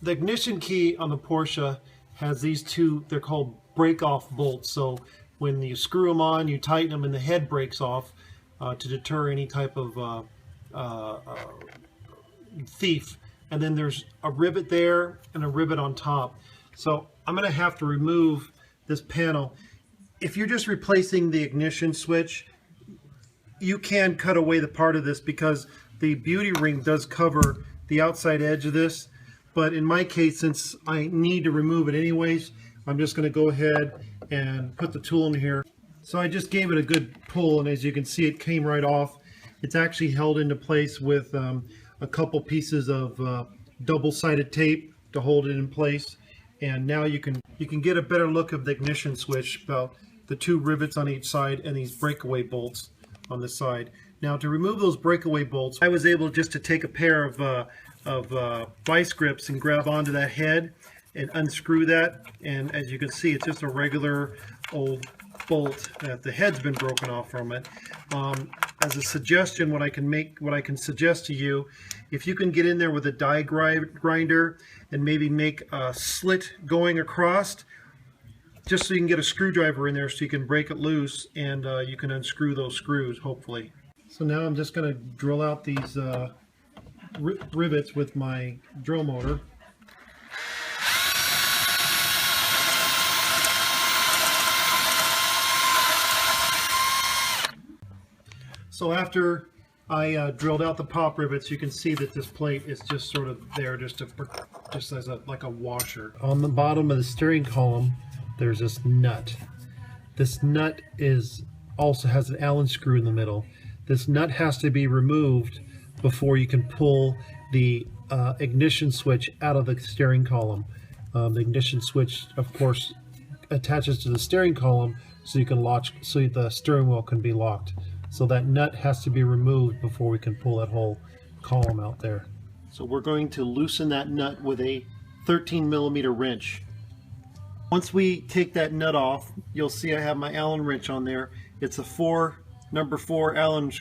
The ignition key on the Porsche has these two, they're called break-off bolts. So when you screw them on, you tighten them and the head breaks off to deter any type of thief. And then there's a rivet there and a rivet on top. So I'm going to have to remove this panel. If you're just replacing the ignition switch, you can cut away the part of this because the beauty ring does cover the outside edge of this. But in my case, since I need to remove it anyways, I'm just going to go ahead and put the tool in here. So I just gave it a good pull, and as you can see, it came right off. It's actually held into place with a couple pieces of double-sided tape to hold it in place. And now you can get a better look of the ignition switch, about the two rivets on each side and these breakaway bolts on the side. Now to remove those breakaway bolts, I was able just to take a pair of vice grips and grab onto that head and unscrew that, and as you can see, it's just a regular old bolt that the head's been broken off from it. As a suggestion, what I can suggest to you, if you can get in there with a die grinder and maybe make a slit going across, just so you can get a screwdriver in there so you can break it loose and you can unscrew those screws, hopefully. So now I'm just going to drill out these rivets with my drill motor. So after I drilled out the pop rivets, you can see that this plate is just sort of there just as like a washer. On the bottom of the steering column, there's this nut. This nut also has an Allen screw in the middle. This nut has to be removed before you can pull the ignition switch out of the steering column. The ignition switch, of course, attaches to the steering column so you can so the steering wheel can be locked. So that nut has to be removed before we can pull that whole column out there. So we're going to loosen that nut with a 13mm wrench. Once we take that nut off, you'll see I have my Allen wrench on there. It's a number 4 Allen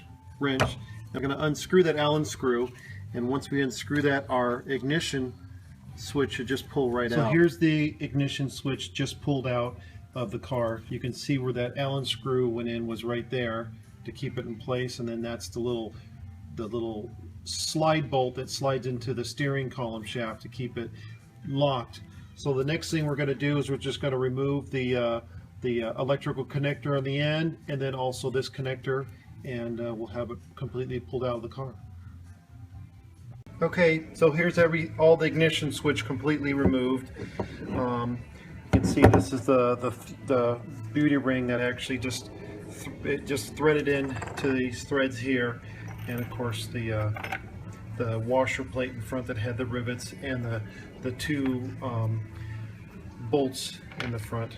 wrench. I'm going to unscrew that Allen screw, and once we unscrew that, our ignition switch should just pull right out. So here's the ignition switch just pulled out of the car. You can see where that Allen screw went in was right there to keep it in place, and then that's the little slide bolt that slides into the steering column shaft to keep it locked. So the next thing we're going to do is we're just going to remove the electrical connector on the end, and then also this connector, and we'll have it completely pulled out of the car. Okay, so here's all the ignition switch completely removed. You can see this is the beauty ring that actually just threaded in to these threads here, and of course the washer plate in front that had the rivets, and the two bolts in the front.